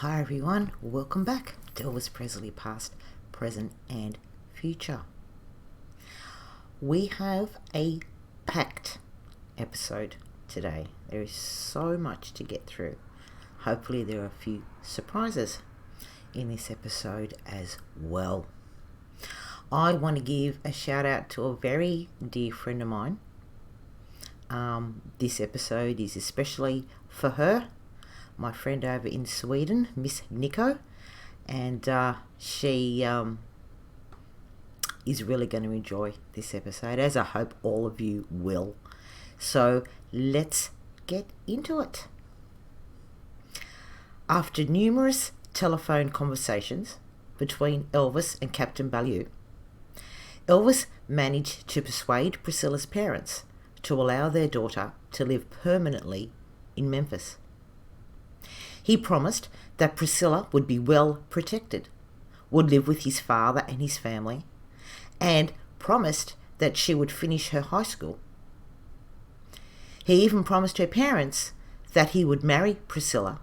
Hi everyone, welcome back to Elvis Presley Past, Present and Future. We have a packed episode today. There is so much to get through. Hopefully there are a few surprises in this episode as well. I want to give a shout out to a very dear friend of mine. This episode is especially for her, my friend over in Sweden, Miss Nico, and she is really going to enjoy this episode, as I hope all of you will. So let's get into it. After numerous telephone conversations between Elvis and Captain Ballou, Elvis managed to persuade Priscilla's parents to allow their daughter to live permanently in Memphis. He promised that Priscilla would be well protected, would live with his father and his family, and promised that she would finish her high school. He even promised her parents that he would marry Priscilla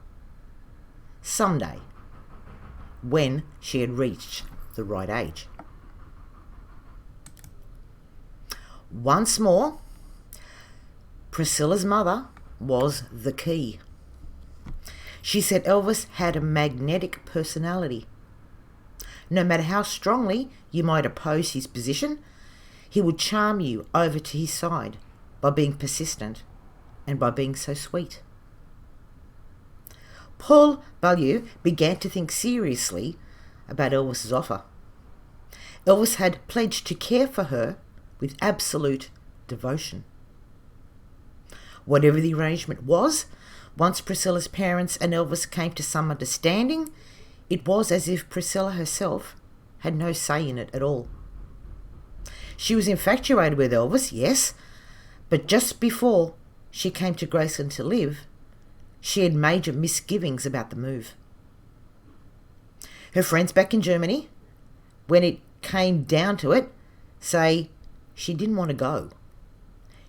someday, when she had reached the right age. Once more, Priscilla's mother was the key. She said Elvis had a magnetic personality. No matter how strongly you might oppose his position, he would charm you over to his side by being persistent and by being so sweet. Paul Ballou began to think seriously about Elvis's offer. Elvis had pledged to care for her with absolute devotion. Whatever the arrangement was, once Priscilla's parents and Elvis came to some understanding, it was as if Priscilla herself had no say in it at all. She was infatuated with Elvis, yes, but just before she came to Graceland to live, she had major misgivings about the move. Her friends back in Germany, when it came down to it, say she didn't want to go.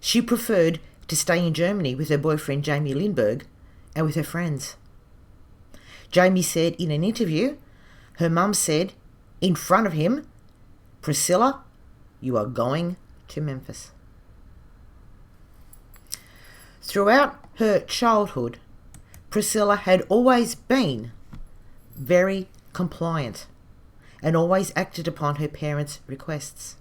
She preferred to stay in Germany with her boyfriend Jamie Lindbergh and with her friends. Jamie said in an interview, her mum said in front of him, "Priscilla, you are going to Memphis." Throughout her childhood, Priscilla had always been very compliant and always acted upon her parents' requests.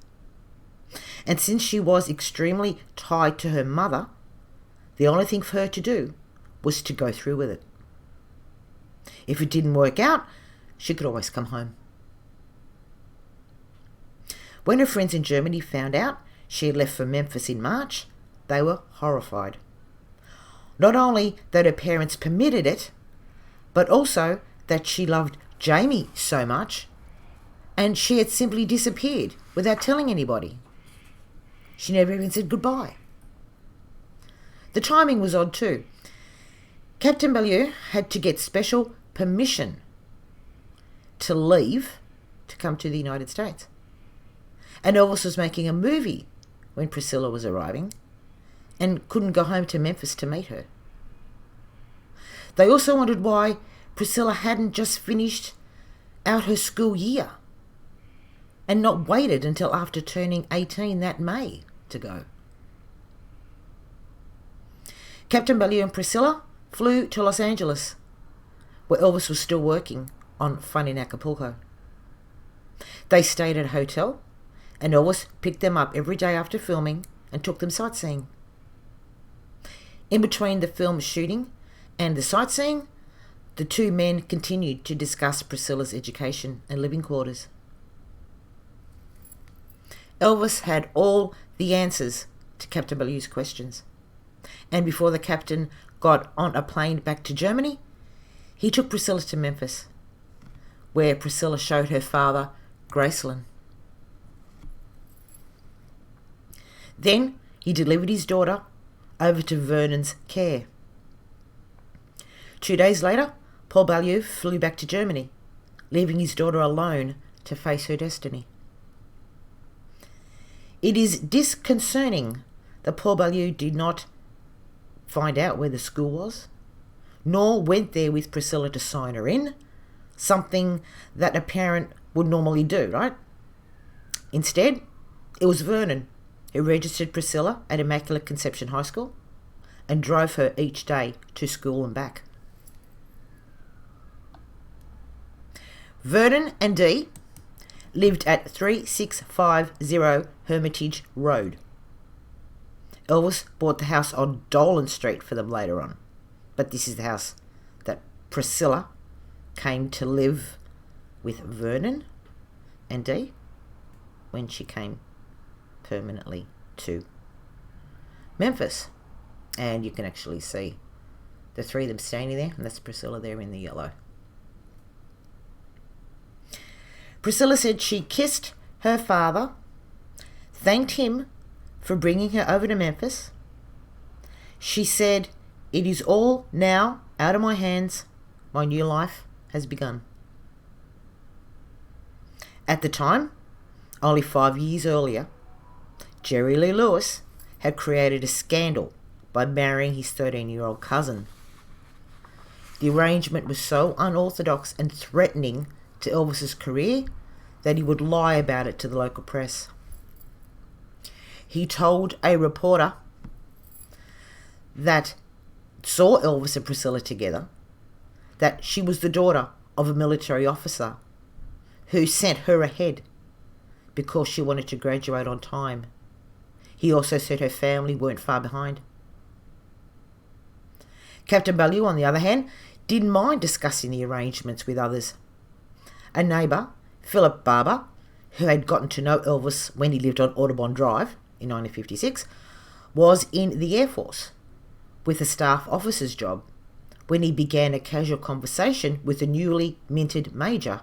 And since she was extremely tied to her mother, the only thing for her to do was to go through with it. If it didn't work out, she could always come home. When her friends in Germany found out she had left for Memphis in March, they were horrified. Not only that her parents permitted it, but also that she loved Jamie so much, and she had simply disappeared without telling anybody. She never even said goodbye. The timing was odd too. Captain Ballou had to get special permission to leave to come to the United States. And Elvis was making a movie when Priscilla was arriving and couldn't go home to Memphis to meet her. They also wondered why Priscilla hadn't just finished out her school year and not waited until after turning 18 that May to go. Captain Ballou and Priscilla flew to Los Angeles, where Elvis was still working on Fun in Acapulco. They stayed at a hotel, and Elvis picked them up every day after filming and took them sightseeing. In between the film shooting and the sightseeing, the two men continued to discuss Priscilla's education and living quarters. Elvis had all the answers to Captain Ballou's questions, and before the captain got on a plane back to Germany, he took Priscilla to Memphis, where Priscilla showed her father Graceland. Then he delivered his daughter over to Vernon's care. 2 days later, Paul Ballou flew back to Germany, leaving his daughter alone to face her destiny. It is disconcerting that Paul Ballou did not find out where the school was, nor went there with Priscilla to sign her in, something that a parent would normally do, right? Instead, it was Vernon who registered Priscilla at Immaculate Conception High School and drove her each day to school and back. Vernon and Dee lived at 3650 Hermitage Road. Elvis bought the house on Dolan Street for them later on, but this is the house that Priscilla came to live with Vernon and Dee when she came permanently to Memphis. And you can actually see the three of them standing there, and that's Priscilla there in the yellow. Priscilla said she kissed her father, thanked him for bringing her over to Memphis. She said, "It is all now out of my hands. My new life has begun." At the time, only 5 years earlier, Jerry Lee Lewis had created a scandal by marrying his 13-year-old cousin. The arrangement was so unorthodox and threatening to Elvis's career that he would lie about it to the local press. He told a reporter that saw Elvis and Priscilla together that she was the daughter of a military officer who sent her ahead because she wanted to graduate on time. He also said her family weren't far behind. Captain Bellew, on the other hand, didn't mind discussing the arrangements with others. A neighbour, Philip Barber, who had gotten to know Elvis when he lived on Audubon Drive in 1956, was in the Air Force with a staff officer's job when he began a casual conversation with a newly minted major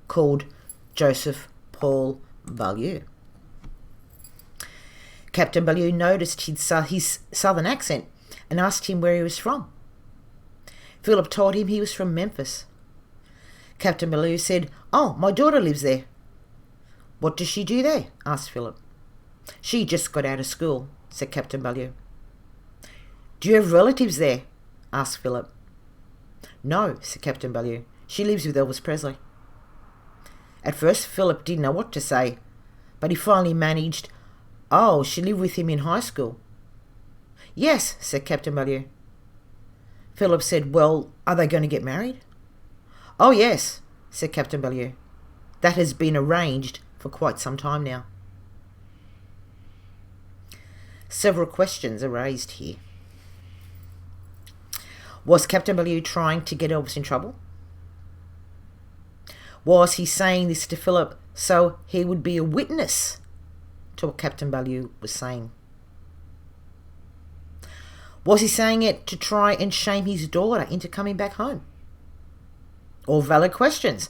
called Joseph Paul Bellew. Captain Bellew noticed his southern accent and asked him where he was from. Philip told him he was from Memphis. Captain Bellew said, "Oh, my daughter lives there." "What does she do there?" asked Philip. "She just got out of school," said Captain Bellew. "Do you have relatives there?" asked Philip. "No," said Captain Bellew. "She lives with Elvis Presley." At first, Philip didn't know what to say, but he finally managed, "Oh, she lived with him in high school." "Yes," said Captain Bellew. Philip said, "Well, are they going to get married?" "Oh, yes," said Captain Bellew. "That has been arranged for quite some time now." Several questions are raised here. Was Captain Bellew trying to get Elvis in trouble? Was he saying this to Philip so he would be a witness to what Captain Bellew was saying? Was he saying it to try and shame his daughter into coming back home? All valid questions.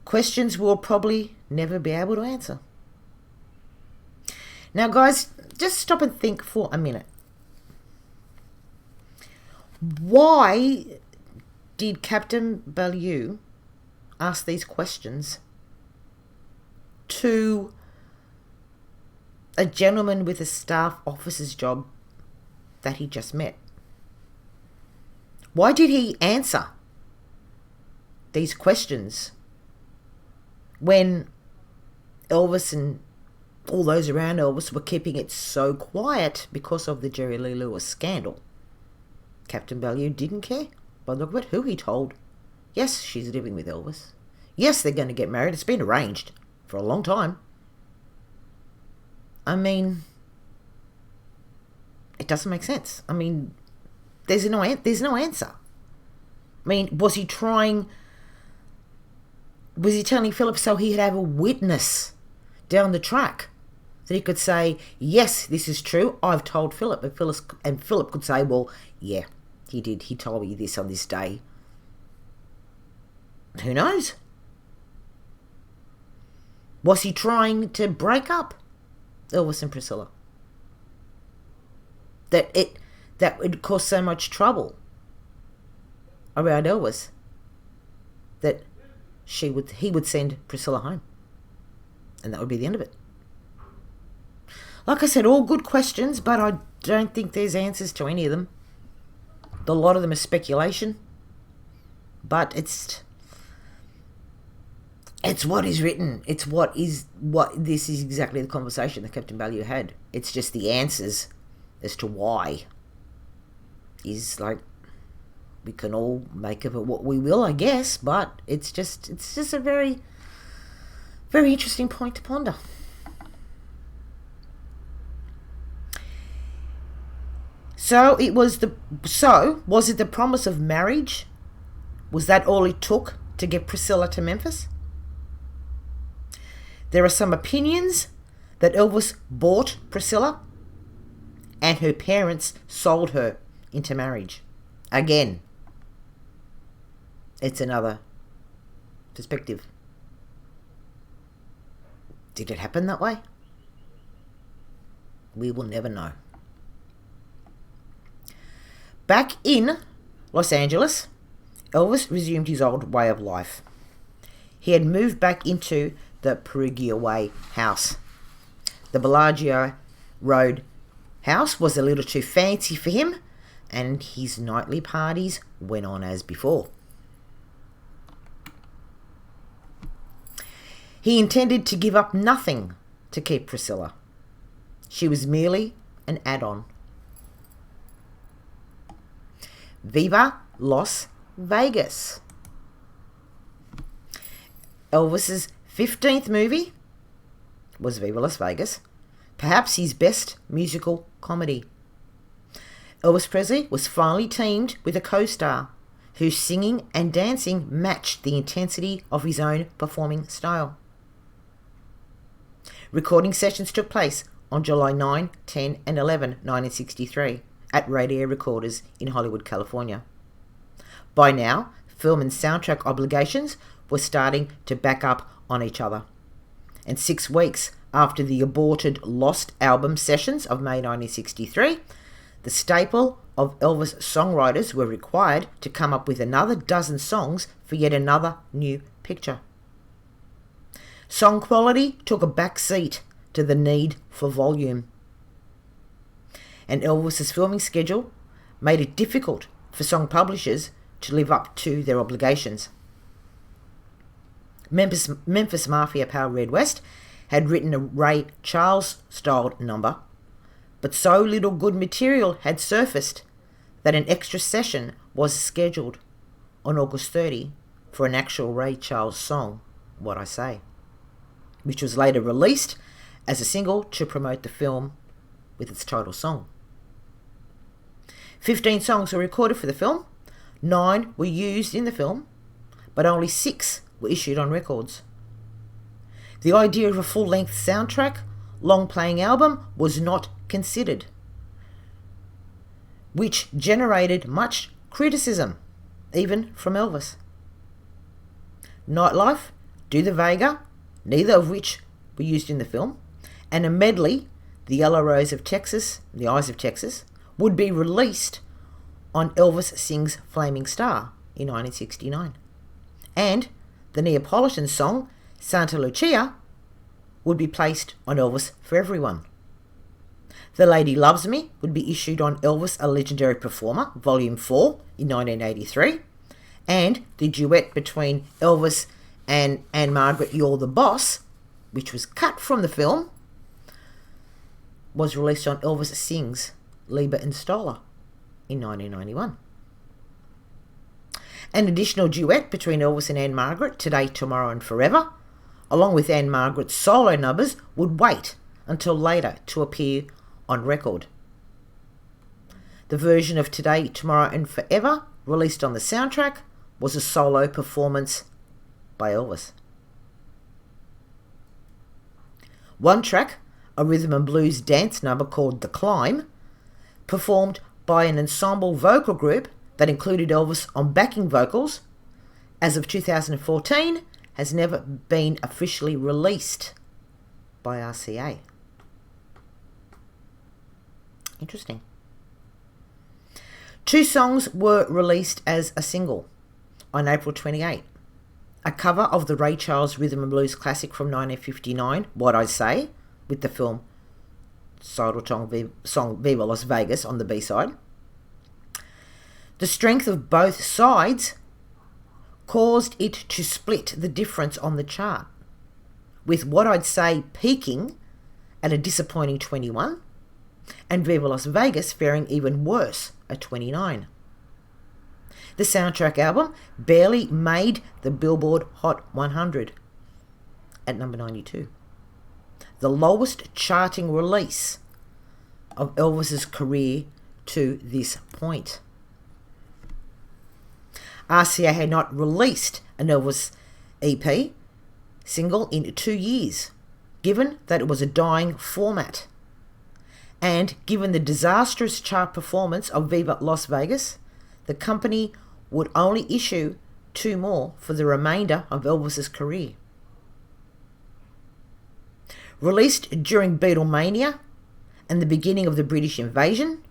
Questions we'll probably never be able to answer. Now, guys, just stop and think for a minute. Why did Captain Bellew ask these questions to a gentleman with a staff officer's job that he just met? Why did he answer these questions when Elvis and all those around Elvis were keeping it so quiet because of the Jerry Lee Lewis scandal? Captain Bellew didn't care by the look of it who he told. Yes, she's living with Elvis. Yes, they're going to get married. It's been arranged for a long time. I mean, it doesn't make sense. I mean, there's no answer. I mean, was he telling Philip so he'd have a witness down the track that he could say, "Yes, this is true, I've told Philip," and Philip could say, "Well, yeah, he did. He told me this on this day." Who knows? Was he trying to break up Elvis and Priscilla? That would cause so much trouble around Elvis that he would send Priscilla home, and that would be the end of it. Like I said, all good questions, but I don't think there's answers to any of them. A lot of them is speculation, but it's what is written. This is exactly the conversation that Captain Value had. It's just the answers as to why is like, we can all make of it what we will, I guess, but it's just a very, very interesting point to ponder. So was it the promise of marriage? Was that all it took to get Priscilla to Memphis? There are some opinions that Elvis bought Priscilla and her parents sold her into marriage. Again, it's another perspective. Did it happen that way? We will never know. Back in Los Angeles, Elvis resumed his old way of life. He had moved back into the Perugia Way house. The Bellagio Road house was a little too fancy for him, and his nightly parties went on as before. He intended to give up nothing to keep Priscilla. She was merely an add-on. Viva Las Vegas. Elvis's 15th movie was Viva Las Vegas, perhaps his best musical comedy. Elvis Presley was finally teamed with a co-star whose singing and dancing matched the intensity of his own performing style. Recording sessions took place on July 9, 10 and 11, 1963 at Radio Recorders in Hollywood, California. By now, film and soundtrack obligations were starting to back up on each other. And 6 weeks after the aborted Lost album sessions of May 1963, the staple of Elvis songwriters were required to come up with another dozen songs for yet another new picture. Song quality took a back seat to the need for volume. And Elvis's filming schedule made it difficult for song publishers to live up to their obligations. Memphis Mafia pal Red West had written a Ray Charles-styled number, but so little good material had surfaced that an extra session was scheduled on August 30 for an actual Ray Charles song, What I Say, which was later released as a single to promote the film with its title song. 15 songs were recorded for the film, 9 were used in the film, but only 6 were issued on records. The idea of a full-length soundtrack, long-playing album was not considered, which generated much criticism, even from Elvis. Nightlife, Do the Vega, neither of which were used in the film, and a medley, The Yellow Rose of Texas, The Eyes of Texas, would be released on Elvis Sings Flaming Star in 1969. And the Neapolitan song, Santa Lucia, would be placed on Elvis for Everyone. The Lady Loves Me would be issued on Elvis, A Legendary Performer, Volume 4 in 1983, and the duet between Elvis and Ann Margret, You're the Boss, which was cut from the film, was released on Elvis Sings Lieber and Stoller in 1991. An additional duet between Elvis and Ann Margret, Today, Tomorrow and Forever, along with Ann Margret's solo numbers, would wait until later to appear on record. The version of Today, Tomorrow and Forever, released on the soundtrack, was a solo performance by Elvis. One track, a rhythm and blues dance number called The Climb, performed by an ensemble vocal group that included Elvis on backing vocals, as of 2014, has never been officially released by RCA. Interesting. 2 songs were released as a single on April 28. A cover of the Ray Charles rhythm and blues classic from 1959, What I Say, with the film song Viva Las Vegas on the B-side. The strength of both sides caused it to split the difference on the chart, with what I'd say peaking at a disappointing 21, and Viva Las Vegas faring even worse at 29. The soundtrack album barely made the Billboard Hot 100 at number 92, the lowest charting release of Elvis's career to this point. RCA had not released an Elvis EP single in 2 years, given that it was a dying format. And given the disastrous chart performance of Viva Las Vegas, the company would only issue 2 more for the remainder of Elvis's career. Released during Beatlemania and the beginning of the British invasion,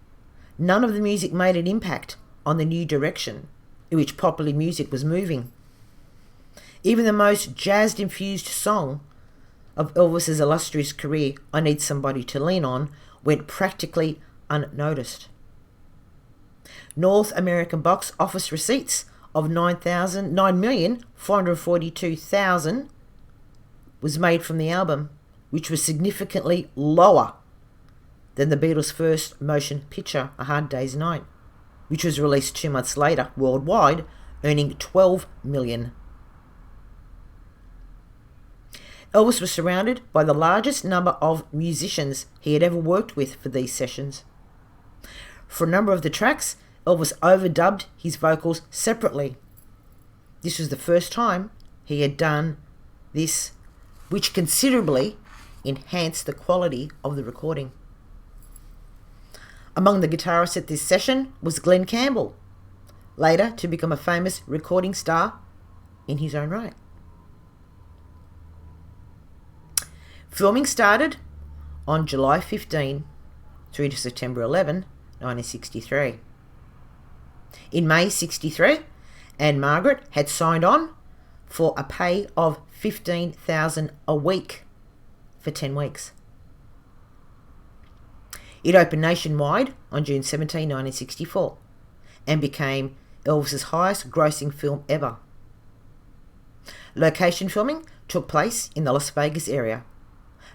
none of the music made an impact on the new direction in which popular music was moving. Even the most jazz-infused song of Elvis's illustrious career, I Need Somebody to Lean On, went practically unnoticed. North American box office receipts of $9,442,000 was made from the album, which was significantly lower than the Beatles' first motion picture, A Hard Day's Night, which was released 2 months later worldwide, earning $12 million. Elvis was surrounded by the largest number of musicians he had ever worked with for these sessions. For a number of the tracks, Elvis overdubbed his vocals separately. This was the first time he had done this, which considerably enhanced the quality of the recording. Among the guitarists at this session was Glenn Campbell, later to become a famous recording star in his own right. Filming started on July 15 through to September 11, 1963. In May 63, Ann Margret had signed on for a pay of $15,000 a week for 10 weeks. It opened nationwide on June 17, 1964, and became Elvis's highest grossing film ever. Location filming took place in the Las Vegas area.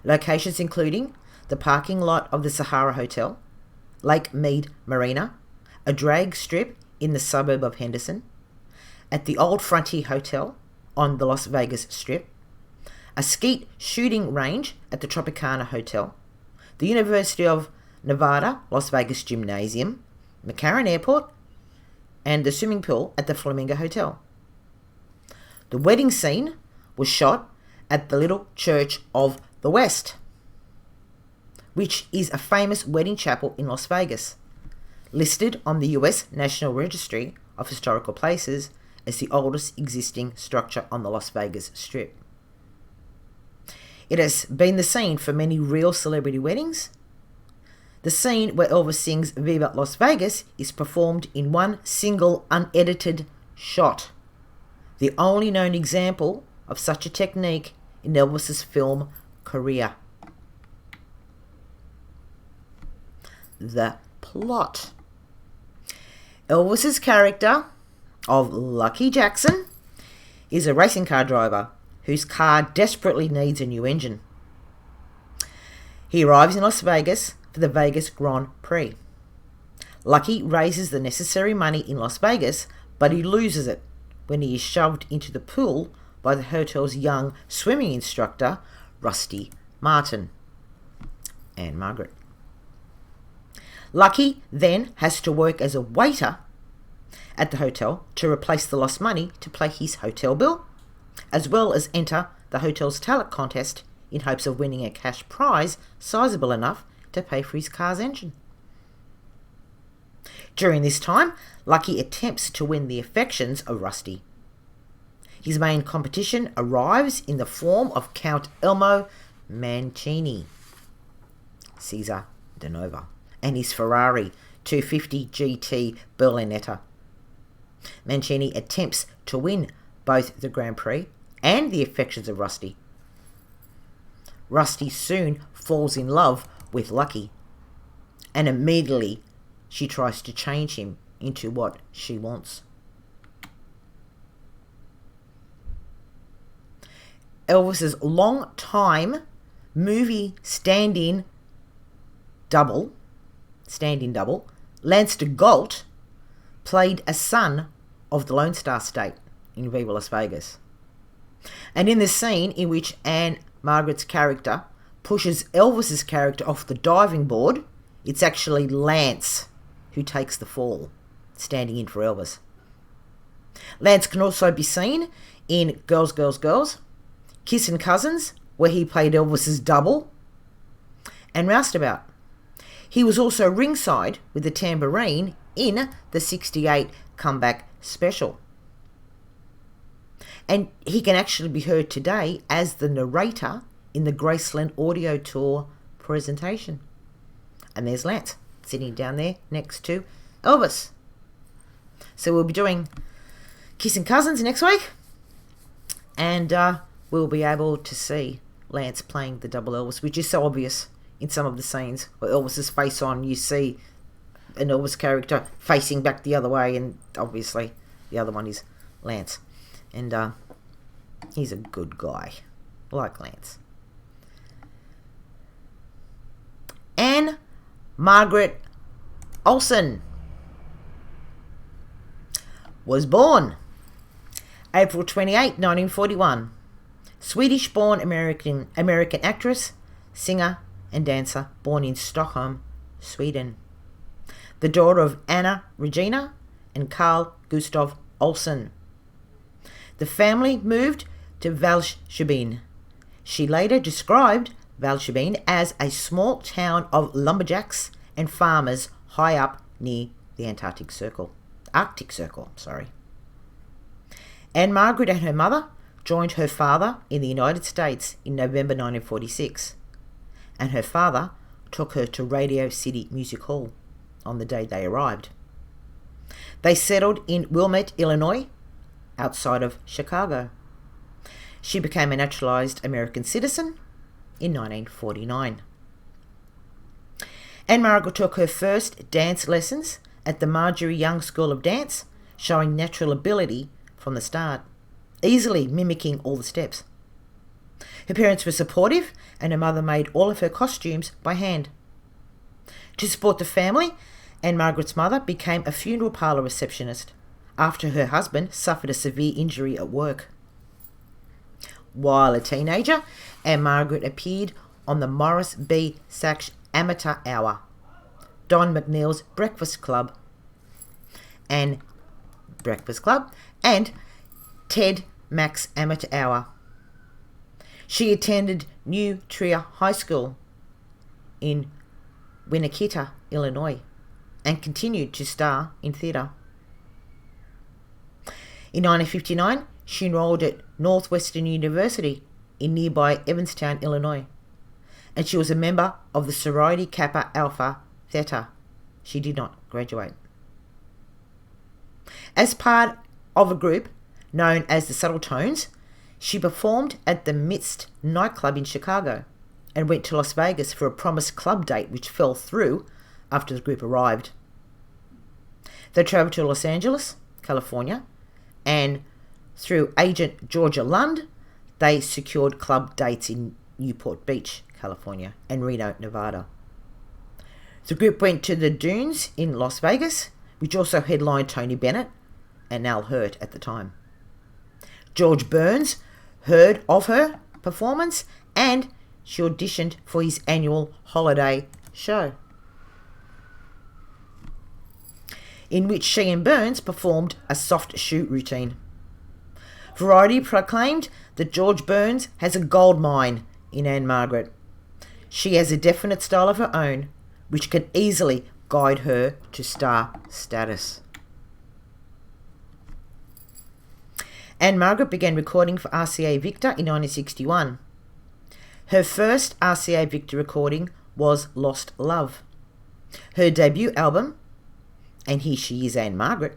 Locations including the parking lot of the Sahara Hotel, Lake Mead Marina, a drag strip in the suburb of Henderson, at the Old Frontier Hotel on the Las Vegas Strip, a skeet shooting range at the Tropicana Hotel, the University of Nevada, Las Vegas Gymnasium, McCarran Airport, and the swimming pool at the Flamingo Hotel. The wedding scene was shot at the Little Church of the West, which is a famous wedding chapel in Las Vegas, listed on the US National Registry of Historical Places as the oldest existing structure on the Las Vegas Strip. It has been the scene for many real celebrity weddings. The scene where Elvis sings Viva Las Vegas is performed in one single unedited shot, the only known example of such a technique in Elvis's film career. The plot. Elvis's character of Lucky Jackson is a racing car driver whose car desperately needs a new engine. He arrives in Las Vegas for the Vegas Grand Prix. Lucky raises the necessary money in Las Vegas, but he loses it when he is shoved into the pool by the hotel's young swimming instructor, Rusty Martin. Ann Margret. Lucky then has to work as a waiter at the hotel to replace the lost money to pay his hotel bill, as well as enter the hotel's talent contest in hopes of winning a cash prize sizable enough to pay for his car's engine. During this time, Lucky attempts to win the affections of Rusty. His main competition arrives in the form of Count Elmo Mancini, Caesar de Nova, and his Ferrari 250 GT Berlinetta. Mancini attempts to win both the Grand Prix and the affections of Rusty. Rusty soon falls in love with Lucky, and immediately she tries to change him into what she wants. Elvis's long-time movie stand-in double, Lance de Gault, played a son of the Lone Star State in Viva Las Vegas. And in the scene in which Ann Margret's character pushes Elvis's character off the diving board, it's actually Lance who takes the fall, standing in for Elvis. Lance can also be seen in Girls, Girls, Girls, Kissin' Cousins, where he played Elvis's double, and Roustabout. He was also ringside with the tambourine in the 68 comeback special. And he can actually be heard today as the narrator in the Graceland Audio Tour presentation. And there's Lance sitting down there next to Elvis. So we'll be doing Kissin' Cousins next week, and we'll be able to see Lance playing the double Elvis, which is so obvious in some of the scenes where Elvis is face on. You see an Elvis character facing back the other way, and obviously the other one is Lance. And he's a good guy, like Lance. Ann Margret Olsen was born April 28, 1941. Swedish-born American actress, singer and dancer, born in Stockholm, Sweden. The daughter of Anna Regina and Carl Gustav Olsen. The family moved to Valsjöbyn. She later described Valsjöbyn as a small town of lumberjacks and farmers high up near the Arctic Circle. Ann Margret and her mother joined her father in the United States in November 1946, and her father took her to Radio City Music Hall on the day they arrived. They settled in Wilmette, Illinois, outside of Chicago. She became a naturalized American citizen in 1949. Ann Margret took her first dance lessons at the Marjorie Young School of Dance, showing natural ability from the start, easily mimicking all the steps. Her parents were supportive, and her mother made all of her costumes by hand. To support the family, Ann Margret's mother became a funeral parlour receptionist after her husband suffered a severe injury at work. While a teenager, Ann Margret appeared on the Morris B. Sachs Amateur Hour, Don McNeil's Breakfast Club, and Ted Mack's Amateur Hour. She attended New Trier High School in Winneketa, Illinois, and continued to star in theatre. In 1959, she enrolled at Northwestern University in nearby Evanston, Illinois, and she was a member of the sorority Kappa Alpha Theta. She did not graduate. As part of a group known as the Subtle Tones, she performed at the Mist nightclub in Chicago and went to Las Vegas for a promised club date which fell through after the group arrived. They traveled to Los Angeles, California, and through agent Georgia Lund, they secured club dates in Newport Beach, California, and Reno, Nevada. The group went to the Dunes in Las Vegas, which also headlined Tony Bennett and Al Hurt at the time. George Burns heard of her performance, and she auditioned for his annual holiday show, in which she and Burns performed a soft shoe routine. Variety proclaimed that George Burns has a gold mine in Ann Margret. She has a definite style of her own, which can easily guide her to star status. Ann Margret began recording for RCA Victor in 1961. Her first RCA Victor recording was Lost Love. Her debut album, And Here She Is, Ann Margret,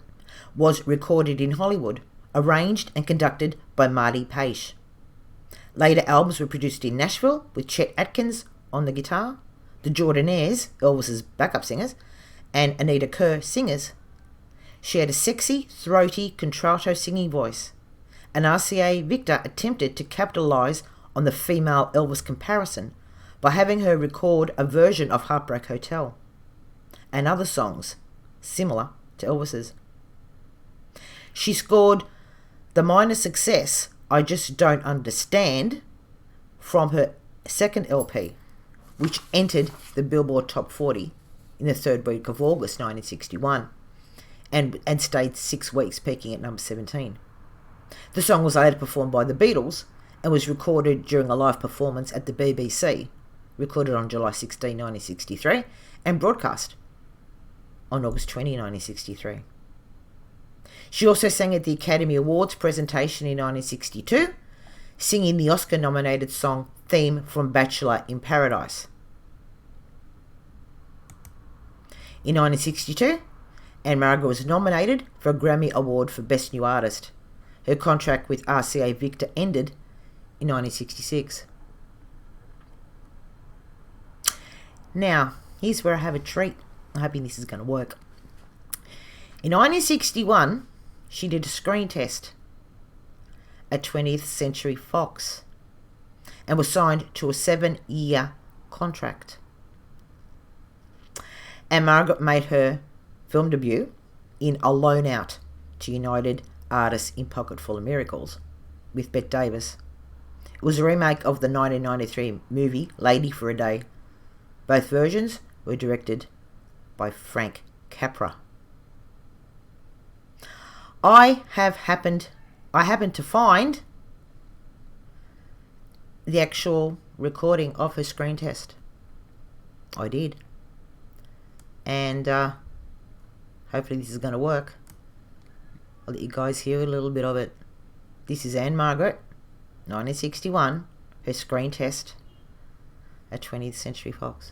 was recorded in Hollywood, arranged and conducted by Marty Paish. Later albums were produced in Nashville with Chet Atkins on the guitar, the Jordanaires, Elvis's backup singers, and Anita Kerr singers, She had a sexy, throaty, contralto singing voice, and RCA Victor attempted to capitalise on the female Elvis comparison by having her record a version of Heartbreak Hotel and other songs similar to Elvis's. She scored the minor success I Just Don't Understand from her second LP, which entered the Billboard Top 40 in the third week of August 1961 and stayed 6 weeks, peaking at number 17. The song was later performed by the Beatles and was recorded during a live performance at the BBC, recorded on July 16, 1963, and broadcast on August 20, 1963. She also sang at the Academy Awards presentation in 1962, singing the Oscar-nominated song Theme from Bachelor in Paradise. In 1962, Ann Margret was nominated for a Grammy Award for Best New Artist. Her contract with RCA Victor ended in 1966. Now, here's where I have a treat. I'm hoping this is going to work. In 1961, she did a screen test at 20th Century Fox and was signed to a 7-year contract. Ann Margret made her film debut in A Loan Out to United Artists in Pocketful of Miracles with Bette Davis. It was a remake of the 1993 movie Lady for a Day. Both versions were directed by Frank Capra. I happened to find the actual recording of her screen test. I did. And hopefully this is going to work. I'll let you guys hear a little bit of it. This is Ann Margret, 1961, her screen test at 20th Century Fox.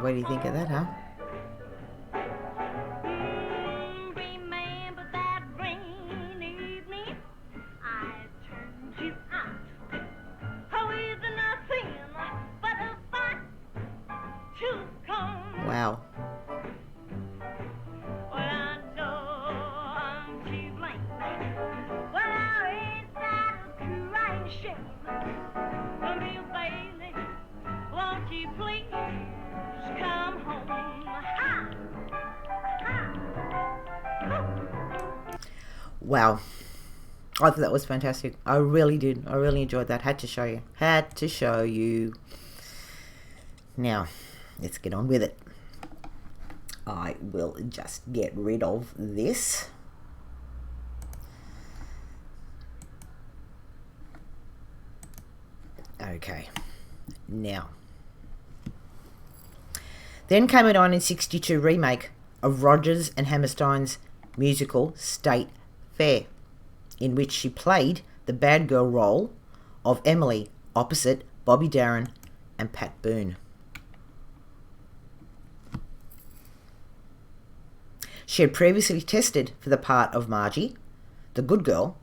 What do you think of that, huh? Remember that rainy evening I turned you out. With nothing but a fight to come. Wow. Well, I know I'm to blame. Well, I inside a crying shame. Me, baby, won't you please come home? Ha! Ha! Wow. I thought that was fantastic. I really did. I really enjoyed that. Had to show you. Had to show you. Now, let's get on with it. I will just get rid of this. Okay. Now. Then came a 1962 remake of Rodgers and Hammerstein's musical State Fair, in which she played the bad girl role of Emily opposite Bobby Darin and Pat Boone. She had previously tested for the part of Margie, the good girl,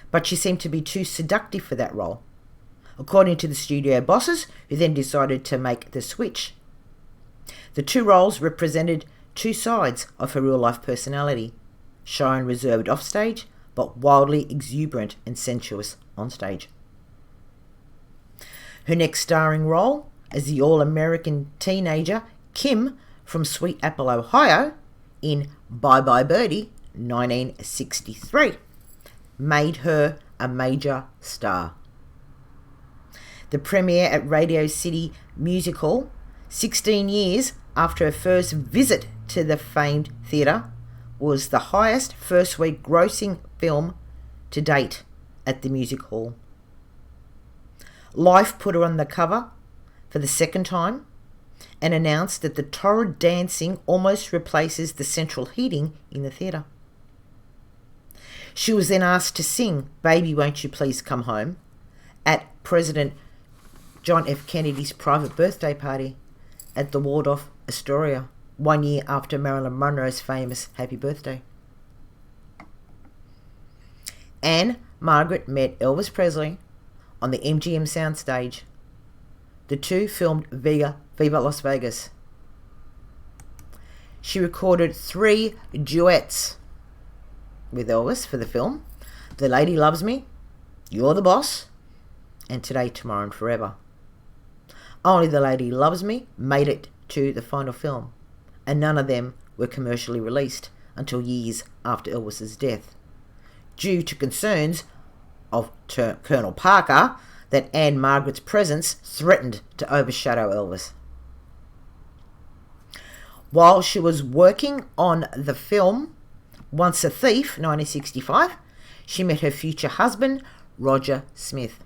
but she seemed to be too seductive for that role, according to the studio bosses, who then decided to make the switch. The two roles represented two sides of her real-life personality, shy and reserved offstage, but wildly exuberant and sensuous onstage. Her next starring role as the all-American teenager Kim from Sweet Apple, Ohio, in Bye Bye Birdie, 1963, made her a major star. The premiere at Radio City Music Hall, 16 years after her first visit to the famed theatre, was the highest first-week grossing film to date at the music hall. Life put her on the cover for the second time and announced that the torrid dancing almost replaces the central heating in the theatre. She was then asked to sing Baby Won't You Please Come Home at President John F. Kennedy's private birthday party at the Waldorf Astoria 1 year after Marilyn Monroe's famous Happy Birthday. Ann Margret met Elvis Presley on the MGM soundstage. The two filmed Viva Las Vegas. She recorded 3 duets with Elvis for the film: The Lady Loves Me, You're the Boss, and Today, Tomorrow and Forever. Only The Lady Loves Me made it to the final film, and none of them were commercially released until years after Elvis's death, due to concerns of Colonel Parker that Ann Margret's presence threatened to overshadow Elvis. While she was working on the film Once a Thief, 1965, she met her future husband, Roger Smith,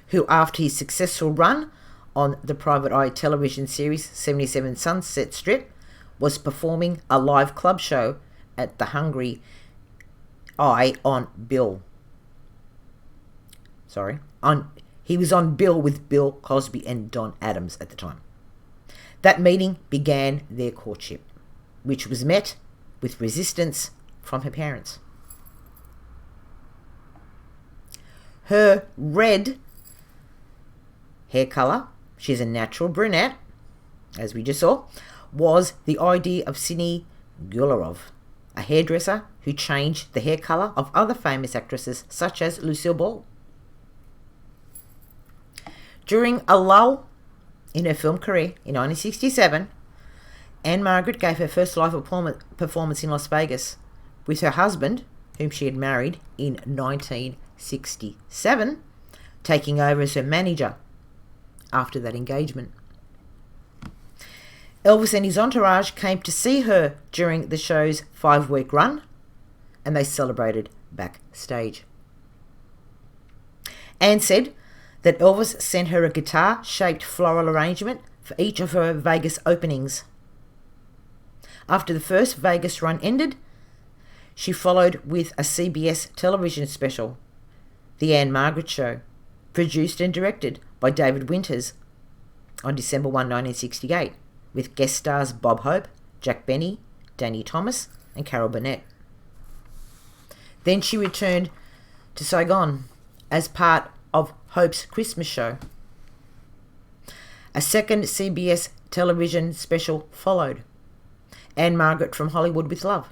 who, after his successful run on the Private Eye television series 77 Sunset Strip, was performing a live club show at the Hungry Eye on Bill. He was on bill with Bill Cosby and Don Adams at the time. That meeting began their courtship, which was met with resistance from her parents. Her red hair colour, she's a natural brunette, as we just saw, was the idea of Sidney Gularov, a hairdresser who changed the hair colour of other famous actresses such as Lucille Ball. During a lull in her film career in 1967, Ann Margret gave her first live performance in Las Vegas with her husband, whom she had married in 1967, taking over as her manager after that engagement. Elvis and his entourage came to see her during the show's 5-week run, and they celebrated backstage. Ann said that Elvis sent her a guitar-shaped floral arrangement for each of her Vegas openings. After the first Vegas run ended, she followed with a CBS television special, The Ann Margret Show, produced and directed by David Winters on December 1, 1968, with guest stars Bob Hope, Jack Benny, Danny Thomas, and Carol Burnett. Then she returned to Saigon as part of Hope's Christmas show. A second CBS television special followed, Ann Margret from Hollywood with Love,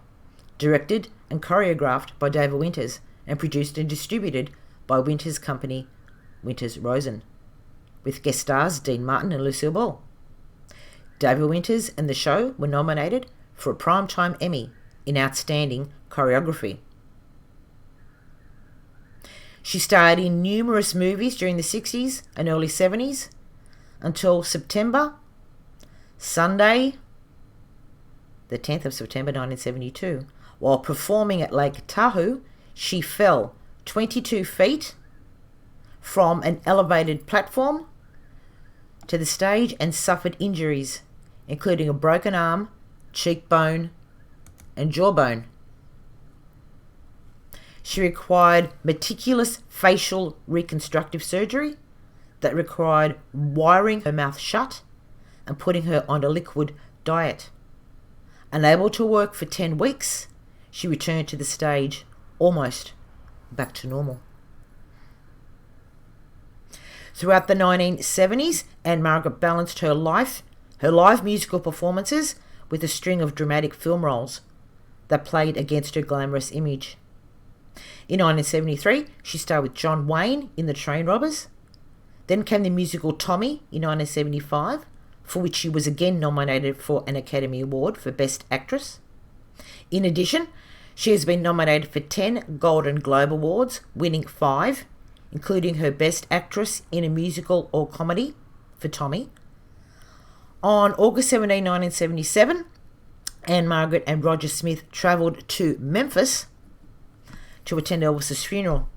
directed and choreographed by David Winters and produced and distributed by Winters' company, Winters Rosen, with guest stars Dean Martin and Lucille Ball. David Winters and the show were nominated for a Primetime Emmy in Outstanding Choreography. She starred in numerous movies during the 60s and early 70s until Sunday, the 10th of September 1972. While performing at Lake Tahoe, she fell 22 feet from an elevated platform to the stage and suffered injuries, including a broken arm, cheekbone, and jawbone. She required meticulous facial reconstructive surgery that required wiring her mouth shut and putting her on a liquid diet. Unable to work for 10 weeks, she returned to the stage almost back to normal. Throughout the 1970s, Ann Margret balanced her live musical performances with a string of dramatic film roles that played against her glamorous image. In 1973, she starred with John Wayne in The Train Robbers. Then came the musical Tommy in 1975, for which she was again nominated for an Academy Award for Best Actress. In addition, she has been nominated for 10 Golden Globe Awards, winning 5, including her Best Actress in a Musical or Comedy for Tommy. On August 17, 1977, Ann Margret and Roger Smith travelled to Memphis to attend Elvis's funeral.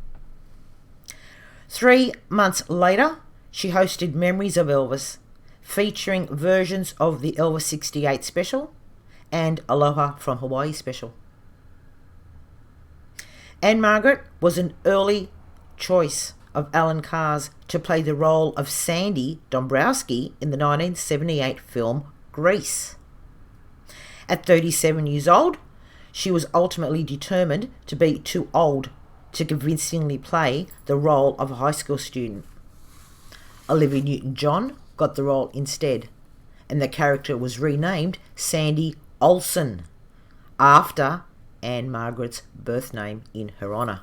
3 months later, she hosted Memories of Elvis, featuring versions of the Elvis 68 special and Aloha from Hawaii special. Ann Margret was an early choice of Alan Carr's to play the role of Sandy Dombrowski in the 1978 film Grease. At 37 years old, she was ultimately determined to be too old to convincingly play the role of a high school student. Olivia Newton-John got the role instead, and the character was renamed Sandy Olsen after Ann Margret's birth name in her honour.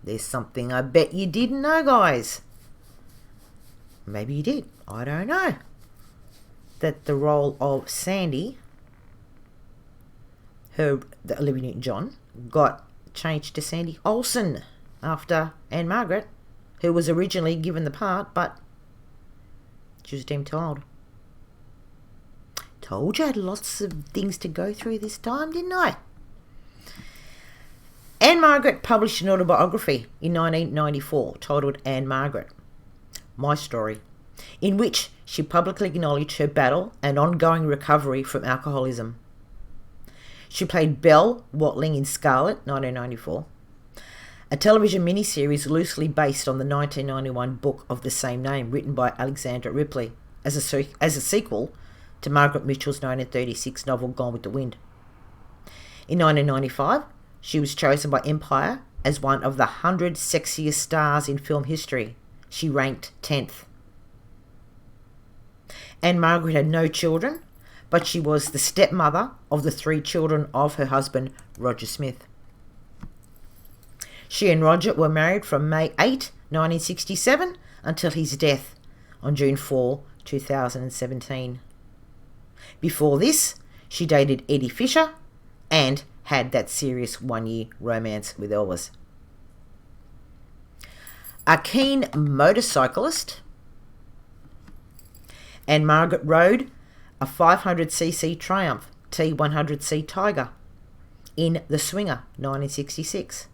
There's something I bet you didn't know, guys. Maybe you did, I don't know. That the role of Sandy, the Olivia Newton-John, got changed to Sandy Olsen after Ann Margret, who was originally given the part, but she was deemed too old. Told you I had lots of things to go through this time, didn't I? Ann Margret published an autobiography in 1994 titled Ann Margret, My Story, in which she publicly acknowledged her battle and ongoing recovery from alcoholism. She played Belle Watling in Scarlet, 1994, a television miniseries loosely based on the 1991 book of the same name written by Alexandra Ripley as a sequel to Margaret Mitchell's 1936 novel Gone with the Wind. In 1995, she was chosen by Empire as one of the 100 sexiest stars in film history. She ranked 10th. Ann Margret had no children, but she was the stepmother of the 3 children of her husband, Roger Smith. She and Roger were married from May 8, 1967 until his death on June 4, 2017. Before this, she dated Eddie Fisher and had that serious 1-year romance with Elvis. A keen motorcyclist, Ann Margret rode a 500cc Triumph T100C Tiger in The Swinger 1966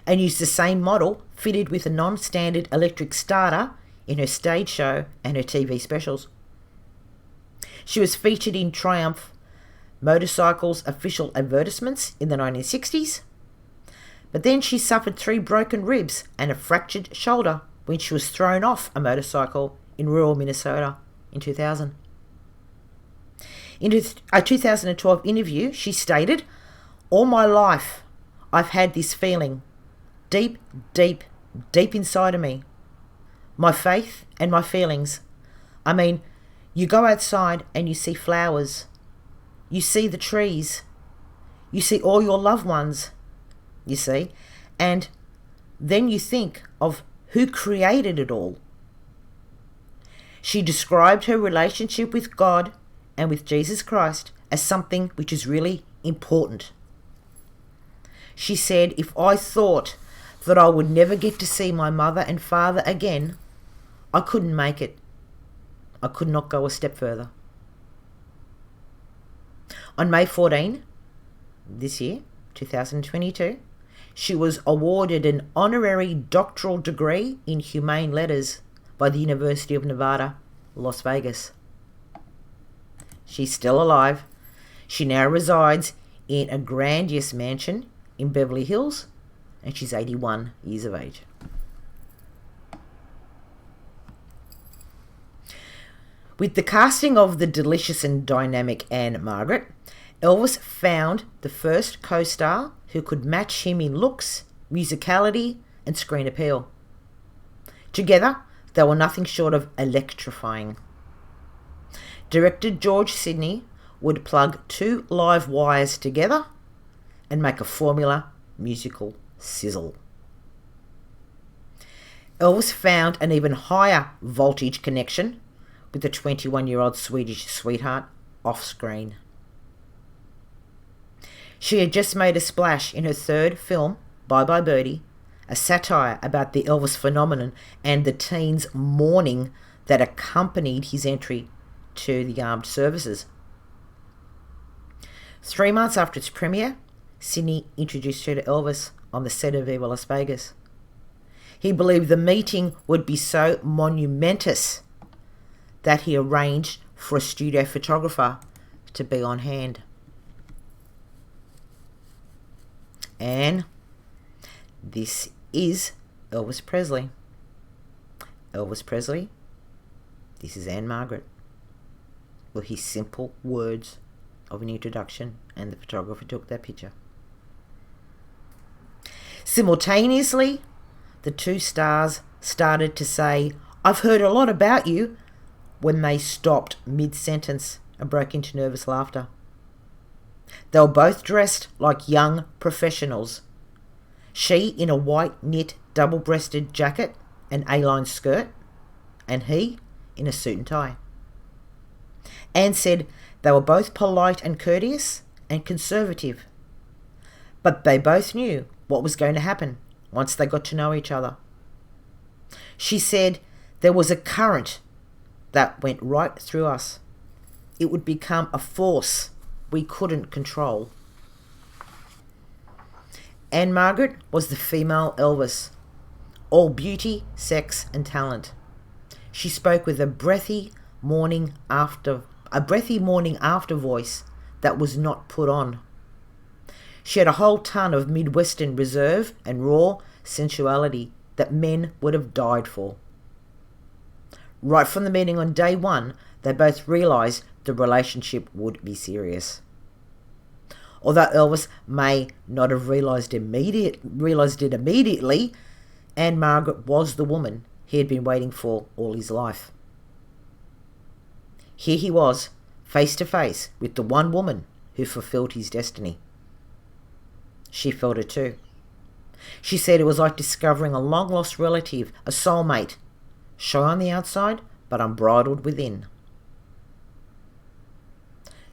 and used the same model fitted with a non-standard electric starter in her stage show and her TV specials. She was featured in Triumph Motorcycles official advertisements in the 1960s, but then she suffered 3 broken ribs and a fractured shoulder when she was thrown off a motorcycle in rural Minnesota in 2000. In a 2012 interview, she stated, "All my life, I've had this feeling, deep, deep, deep inside of me. My faith and my feelings. I mean, you go outside and you see flowers. You see the trees. You see all your loved ones, you see, and then you think of who created it all." She described her relationship with God and with Jesus Christ as something which is really important. She said, "If I thought that I would never get to see my mother and father again, I couldn't make it. I could not go a step further." On May 14, this year, 2022, she was awarded an honorary doctoral degree in humane letters by the University of Nevada, Las Vegas. She's still alive. She now resides in a grandiose mansion in Beverly Hills, and she's 81 years of age. With the casting of the delicious and dynamic Ann Margret, Elvis found the first co-star who could match him in looks, musicality, and screen appeal. Together, they were nothing short of electrifying. Director George Sidney would plug 2 live wires together and make a formula musical sizzle. Elvis found an even higher voltage connection with the 21-year-old Swedish sweetheart off-screen. She had just made a splash in her 3rd film, Bye Bye Birdie, a satire about the Elvis phenomenon and the teens' mourning that accompanied his entry to the armed services. 3 months after its premiere, Sidney introduced her to Elvis on the set of Viva Las Vegas. He believed the meeting would be so monumentous that he arranged for a studio photographer to be on hand. And this is Elvis Presley. Elvis Presley, this is Ann Margret, were his simple words of an introduction, and the photographer took that picture. Simultaneously, the two stars started to say, "I've heard a lot about you," when they stopped mid-sentence and broke into nervous laughter. They were both dressed like young professionals. She in a white knit double-breasted jacket and A-line skirt, and he in a suit and tie. Anne said they were both polite and courteous and conservative, but they both knew what was going to happen once they got to know each other. She said there was a current that went right through us. It would become a force we couldn't control. Ann Margret was the female Elvis, all beauty, sex, and talent. She spoke with a breathy morning after voice that was not put on. She had a whole ton of Midwestern reserve and raw sensuality that men would have died for. Right from the meeting on day one, they both realised the relationship would be serious. Although Elvis may not have realised it immediately, Ann Margret was the woman he had been waiting for all his life. Here he was, face to face with the one woman who fulfilled his destiny. She felt it too. She said it was like discovering a long-lost relative, a soulmate, shy on the outside but unbridled within.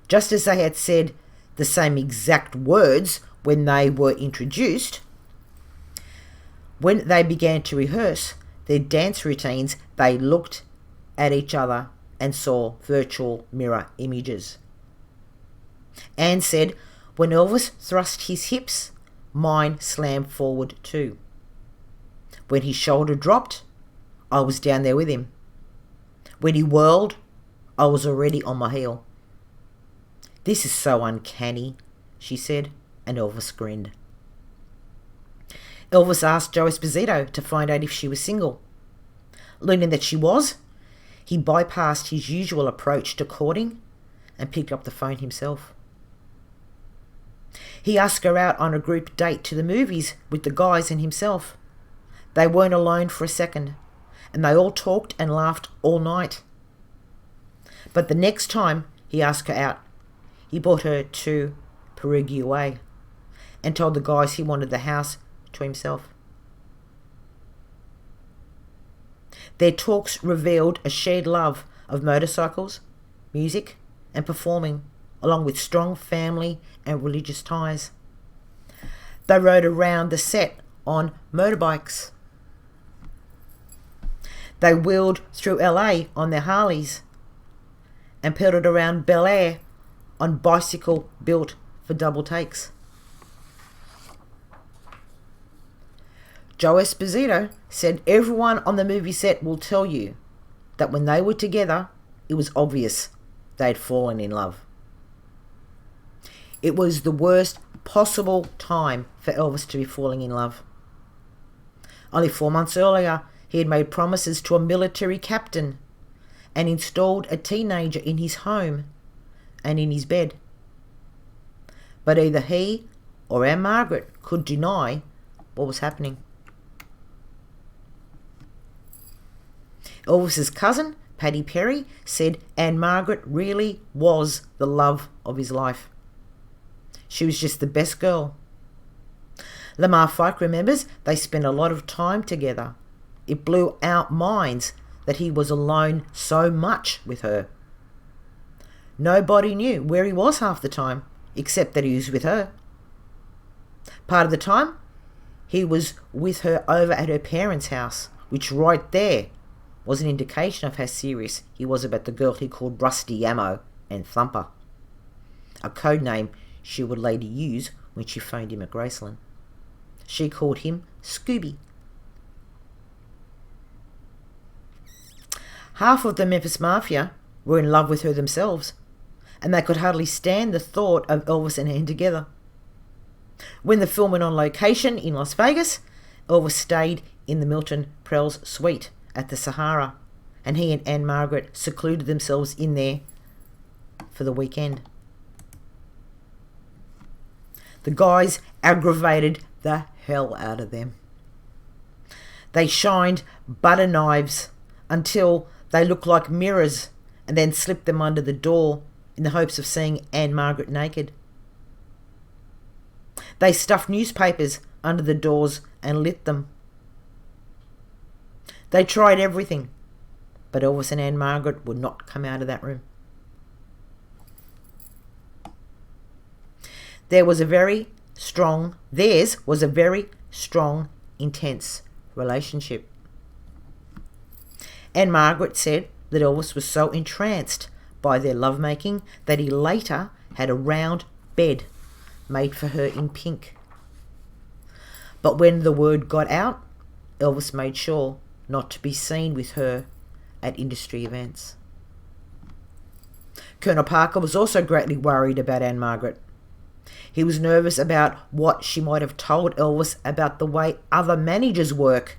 Just as they had said the same exact words when they were introduced, when they began to rehearse their dance routines, they looked at each other and saw virtual mirror images. Anne said, when Elvis thrust his hips, mine slammed forward too. When his shoulder dropped, I was down there with him. When he whirled, I was already on my heel. This is so uncanny, she said, and Elvis grinned. Elvis asked Joe Esposito to find out if she was single. Learning that she was, he bypassed his usual approach to courting and picked up the phone himself. He asked her out on a group date to the movies with the guys and himself. They weren't alone for a second, and they all talked and laughed all night. But the next time he asked her out, he brought her to Paraguay and told the guys he wanted the house to himself. Their talks revealed a shared love of motorcycles, music, and performing, along with strong family and religious ties. They rode around the set on motorbikes. They wheeled through LA on their Harleys and pedaled around Bel Air on bicycle built for double takes. Joe Esposito said everyone on the movie set will tell you that when they were together, it was obvious they'd fallen in love. It was the worst possible time for Elvis to be falling in love. Only 4 months earlier, he had made promises to a military captain and installed a teenager in his home and in his bed. But either he or Ann Margret could deny what was happening. Elvis's cousin, Paddy Perry, said Ann Margret really was the love of his life. She was just the best girl. Lamar Fike remembers they spent a lot of time together. It blew our minds that he was alone so much with her. Nobody knew where he was half the time, except that he was with her. Part of the time, he was with her over at her parents' house, which right there was an indication of how serious he was about the girl he called Rusty Ammo and Thumper, a code name she would later use when she phoned him at Graceland. She called him Scooby. Half of the Memphis Mafia were in love with her themselves, and they could hardly stand the thought of Elvis and Ann together. When the film went on location in Las Vegas, Elvis stayed in the Milton Prell's suite at the Sahara, and he and Ann Margret secluded themselves in there for the weekend. The guys aggravated the hell out of them. They shined butter knives until they looked like mirrors and then slipped them under the door in the hopes of seeing Ann Margret naked. They stuffed newspapers under the doors and lit them. They tried everything, but Elvis and Ann Margret would not come out of that room. Theirs was a very strong, intense relationship. Ann Margret said that Elvis was so entranced by their lovemaking that he later had a round bed made for her in pink. But when the word got out, Elvis made sure not to be seen with her at industry events. Colonel Parker was also greatly worried about Ann Margret. He was nervous about what she might have told Elvis about the way other managers work,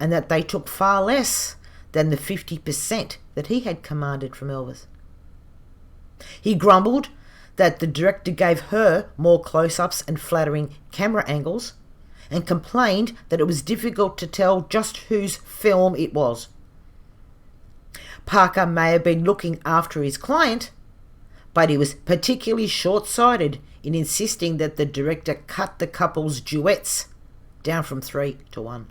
and that they took far less than the 50% that he had commanded from Elvis. He grumbled that the director gave her more close-ups and flattering camera angles, and complained that it was difficult to tell just whose film it was. Parker may have been looking after his client, but he was particularly short-sighted in insisting that the director cut the couple's duets down from 3 to 1.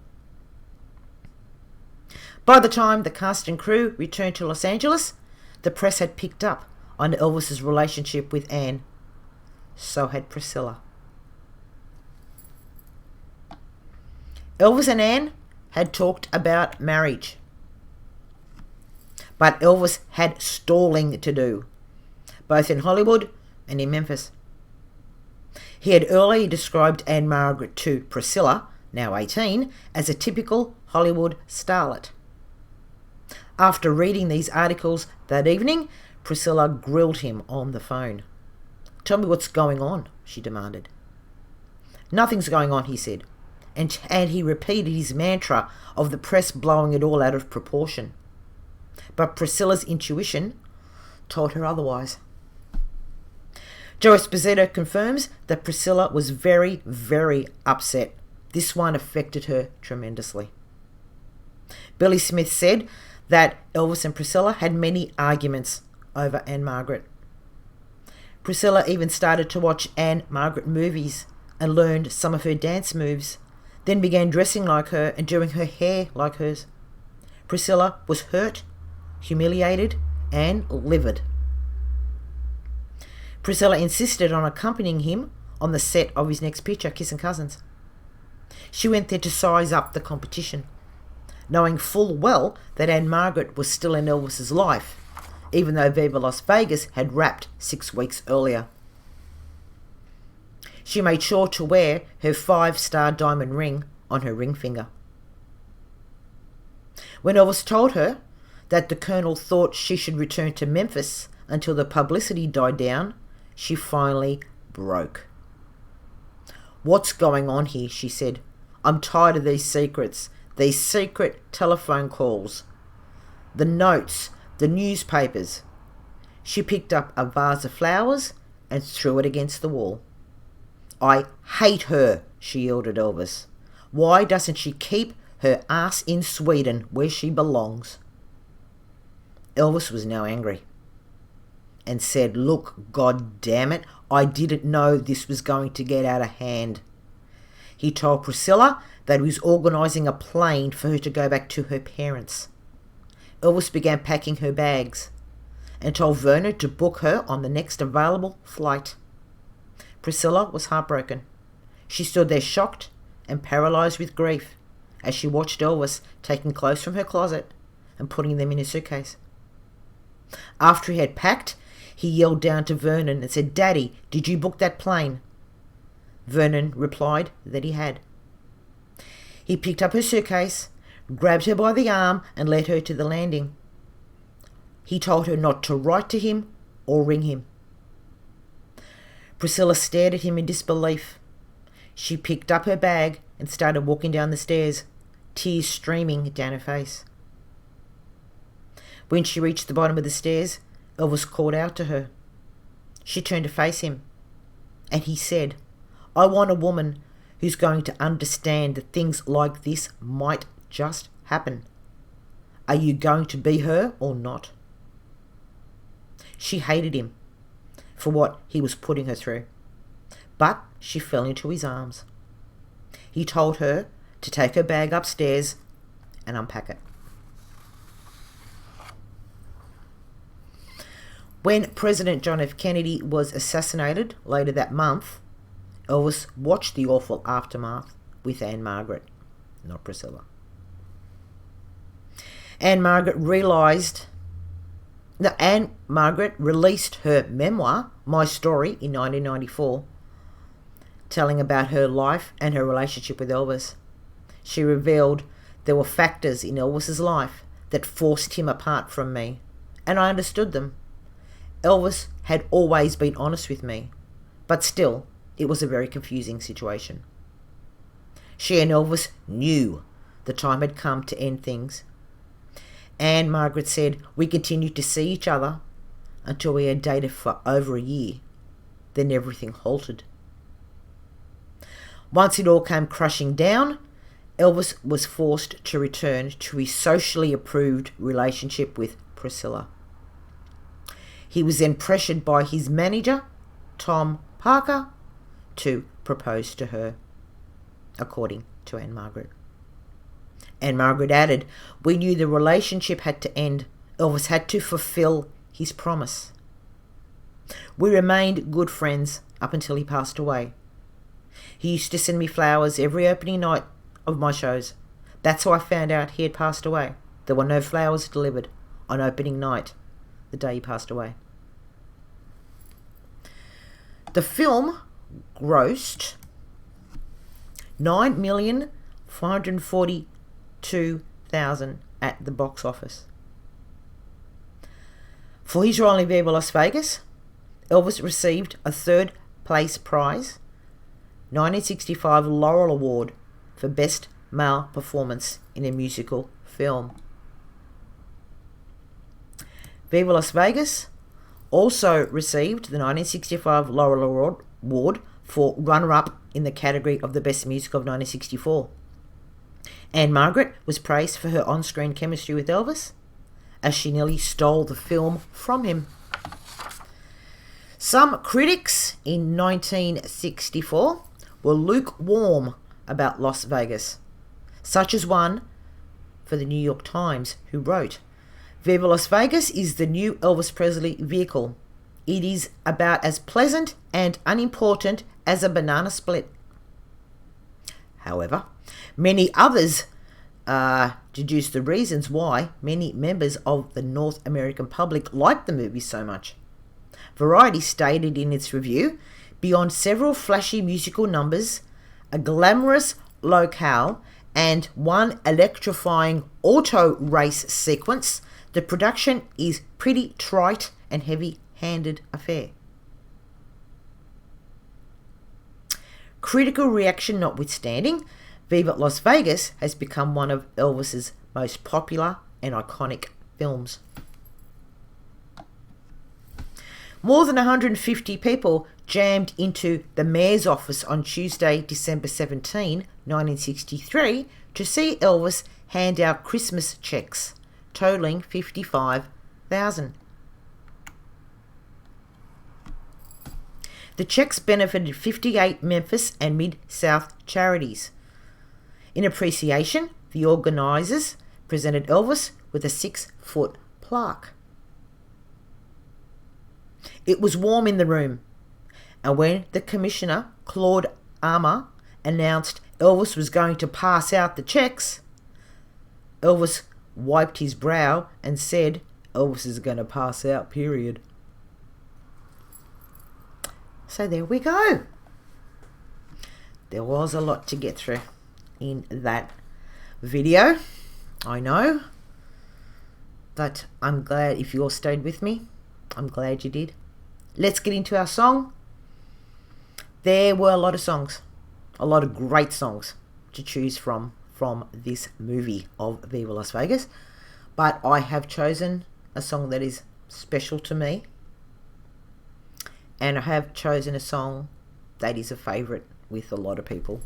By the time the cast and crew returned to Los Angeles, the press had picked up on Elvis's relationship with Ann. So had Priscilla. Elvis and Ann had talked about marriage, but Elvis had stalling to do, both in Hollywood and in Memphis. He had earlier described Ann Margret to Priscilla, now 18, as a typical Hollywood starlet. After reading these articles that evening, Priscilla grilled him on the phone. "Tell me what's going on," she demanded. "Nothing's going on," he said, and he repeated his mantra of the press blowing it all out of proportion. But Priscilla's intuition told her otherwise. Joe Esposito confirms that Priscilla was very, very upset. This one affected her tremendously. Billy Smith said that Elvis and Priscilla had many arguments over Ann Margret. Priscilla even started to watch Ann Margret movies and learned some of her dance moves, then began dressing like her and doing her hair like hers. Priscilla was hurt, humiliated, and livid. Priscilla insisted on accompanying him on the set of his next picture, Kissing Cousins. She went there to size up the competition, knowing full well that Ann Margret was still in Elvis's life, even though Viva Las Vegas had wrapped 6 weeks earlier. She made sure to wear her 5-star diamond ring on her ring finger. When Elvis told her that the Colonel thought she should return to Memphis until the publicity died down, she finally broke. "What's going on here?" she said. "I'm tired of these secrets, these secret telephone calls, the notes, the newspapers." She picked up a vase of flowers and threw it against the wall. "I hate her," she yelled at Elvis. "Why doesn't she keep her ass in Sweden where she belongs?" Elvis was now angry and said, "Look, God damn it, I didn't know this was going to get out of hand." He told Priscilla that he was organising a plane for her to go back to her parents. Elvis began packing her bags and told Vernon to book her on the next available flight. Priscilla was heartbroken. She stood there shocked and paralysed with grief as she watched Elvis taking clothes from her closet and putting them in his suitcase. After he had packed, he yelled down to Vernon and said, "Daddy, did you book that plane?" Vernon replied that he had. He picked up her suitcase, grabbed her by the arm and led her to the landing. he told her not to write to him or ring him. Priscilla stared at him in disbelief. She picked up her bag and started walking down the stairs, tears streaming down her face. When she reached the bottom of the stairs, Elvis called out to her. She turned to face him, and he said, "I want a woman who's going to understand that things like this might just happen. Are you going to be her or not?" She hated him for what he was putting her through, but she fell into his arms. He told her to take her bag upstairs and unpack it. When President John F. Kennedy was assassinated later that month, Elvis watched the awful aftermath with Ann Margret, not Priscilla. Ann Margret released her memoir, My Story, in 1994, telling about her life and her relationship with Elvis. She revealed there were factors in Elvis's life that forced him apart from me, and I understood them. Elvis had always been honest with me, but still, it was a very confusing situation. She and Elvis knew the time had come to end things. Ann Margret said, "We continued to see each other until we had dated for over a year. Then everything halted." Once it all came crushing down, Elvis was forced to return to his socially approved relationship with Priscilla. He was then pressured by his manager, Tom Parker, to propose to her, according to Ann Margret. Ann Margret added, "We knew the relationship had to end. Elvis had to fulfill his promise. We remained good friends up until he passed away. He used to send me flowers every opening night of my shows. That's how I found out he had passed away. There were no flowers delivered on opening night, the day he passed away." The film grossed $9,442,000 at the box office. For his role in Viva Las Vegas, Elvis received a third place prize, 1965 Laurel Award for Best Male Performance in a Musical Film. Viva Las Vegas also received the 1965 Laurel Award for runner-up in the category of the Best Musical of 1964. Ann Margret was praised for her on-screen chemistry with Elvis, as she nearly stole the film from him. Some critics in 1964 were lukewarm about Las Vegas, such as one for the New York Times, who wrote, "Viva Las Vegas is the new Elvis Presley vehicle. It is about as pleasant and unimportant as a banana split." However, many others deduced the reasons why many members of the North American public liked the movie so much. Variety stated in its review, "Beyond several flashy musical numbers, a glamorous locale, and one electrifying auto race sequence, the production is pretty trite and heavy-handed affair." Critical reaction notwithstanding, Viva Las Vegas has become one of Elvis's most popular and iconic films. More than 150 people jammed into the mayor's office on Tuesday, December 17, 1963, to see Elvis hand out Christmas checks, totaling $55,000. The checks benefited 58 Memphis and Mid-South charities. In appreciation, the organisers presented Elvis with a 6-foot plaque. It was warm in the room, and when the commissioner, Claude Armour, announced Elvis was going to pass out the checks, Elvis wiped his brow and said, "Elvis is going to pass out, period." So there we go. There was a lot to get through in that video, I know, But I'm glad if you all stayed with me. I'm glad you did. Let's get into our song. There were a lot of songs, a lot of great songs to choose from this movie of Viva Las Vegas. But I have chosen a song that is special to me. And I have chosen a song that is a favourite with a lot of people.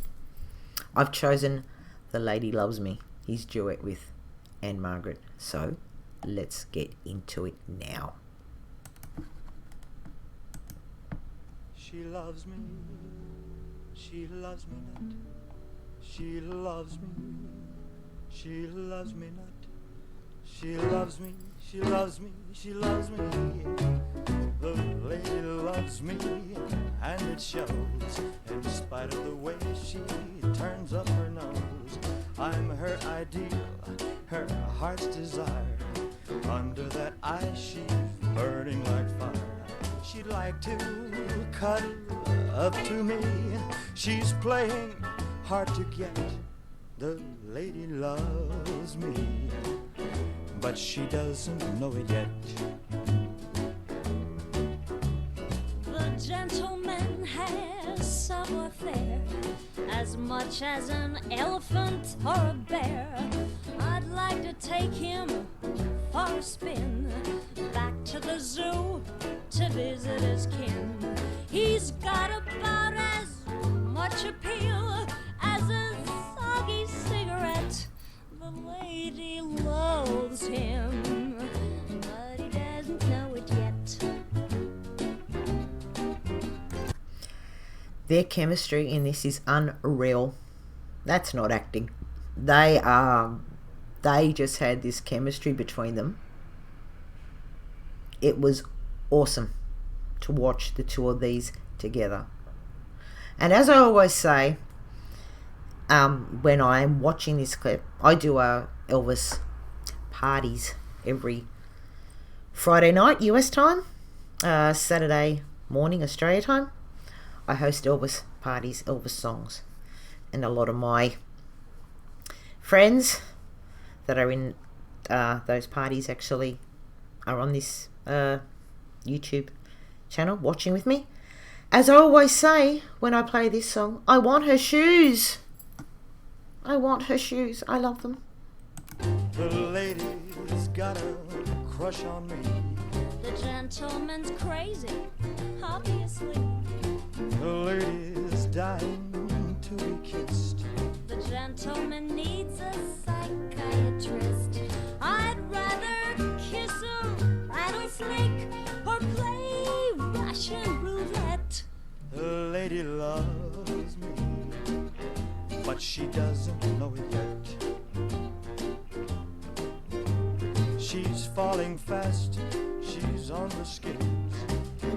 I've chosen The Lady Loves Me, his duet with Ann Margret. So let's get into it now. She loves me, she loves me not. She loves me, she loves me not. She loves me, she loves me, she loves me. The lady loves me, and it shows. In spite of the way she turns up her nose, I'm her ideal, her heart's desire. Under that eye she's burning like fire. She'd like to cuddle up to me. She's playing hard to get. The lady loves me, but she doesn't know it yet. The gentleman has somewhat there, as much as an elephant or a bear. I'd like to take him for a spin, back to the zoo to visit his kin. He's got about as much appeal as a soggy cigarette. The lady loves him, but he doesn't know it yet. Their chemistry in this is unreal. That's not acting. They just had this chemistry between them. It was awesome to watch the two of these together. And as I always say, when I'm watching this clip, I do Elvis parties every Friday night US time, Saturday morning Australia time. I host Elvis parties, Elvis songs, and a lot of my friends that are in those parties actually are on this YouTube channel watching with me. As I always say when I play this song, I want her shoes. I want her shoes. I love them. The lady's got a crush on me. The gentleman's crazy, obviously. The lady's dying to be kissed. The gentleman needs a psychiatrist. I'd rather kiss a rattlesnake or play Russian roulette. The lady loves me, but she doesn't know it yet. She's falling fast, she's on the skates.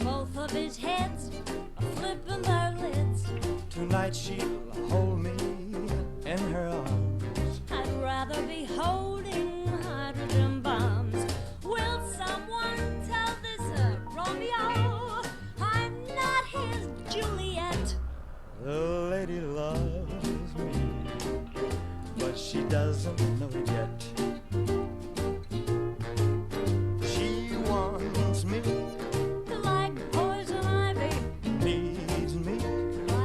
Both of his heads are flipping their lids. Tonight she'll hold me in her arms. I'd rather be holding hydrogen bombs. Will someone tell this Romeo I'm not his Juliet? The lady loves me, but she doesn't know it yet. She wants me, Like poison ivy, needs me.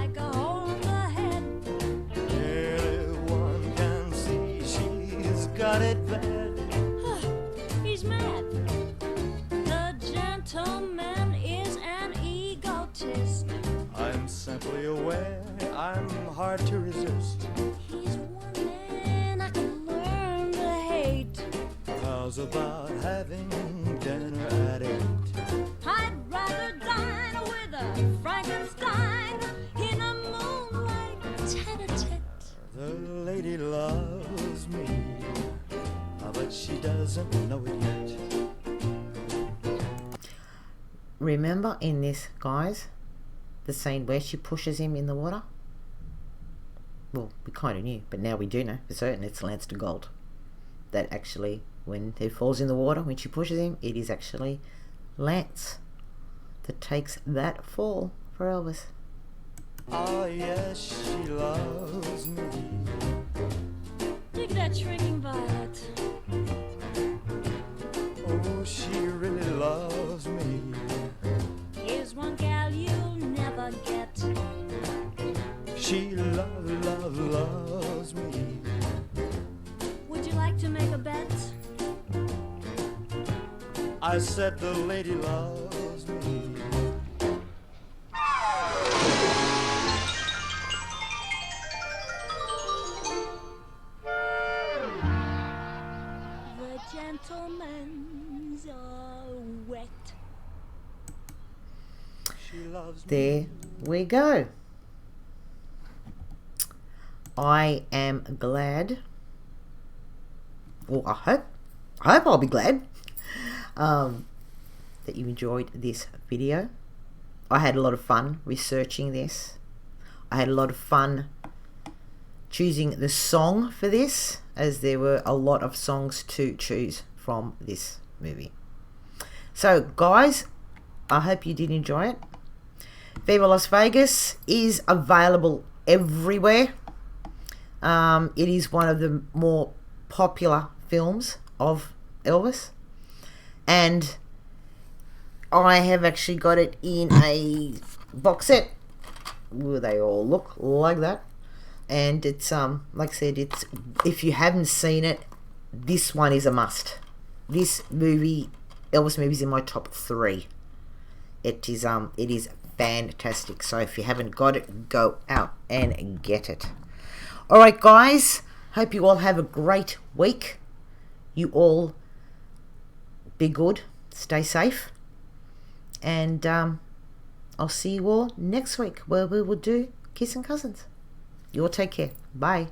like a hole in the head. Everyone can see she's got it bad. He's mad. The gentleman is an egotist. I'm simply aware I'm hard to resist. He's one man I can learn to hate. How's about having dinner at 8? I'd rather dine with a Frankenstein in a moonlight tete-a-tete. The lady loves me, but she doesn't know it yet. Remember in this, guys, the scene where she pushes him in the water? Well, we kind of knew, but now we do know for certain it's Lance to Gold. That actually, when he falls in the water, when she pushes him, it is actually Lance that takes that fall for Elvis. Oh yes, she loves me. Dig that shrinking violet. she really loves me. Here's one gal you'll never get. She loves me. Would you like to make a bet? I said the lady loves me. The gentlemen's are wet. She loves me. There we go. I am glad. Well, I hope I'll be glad that you enjoyed this video. I had a lot of fun researching this. I had a lot of fun choosing the song for this, as there were a lot of songs to choose from this movie. So guys, I hope you did enjoy it. Viva Las Vegas is available everywhere. It is one of the more popular films of Elvis, and I have actually got it in a box set where they all look like that. And it's like I said, it's, if you haven't seen it, this one is a must. This movie, Elvis movie, is in my top 3. It is fantastic. So if you haven't got it, go out and get it. Alright guys, hope you all have a great week. You all be good, stay safe, and I'll see you all next week, where we will do Kissing Cousins. You all take care. Bye.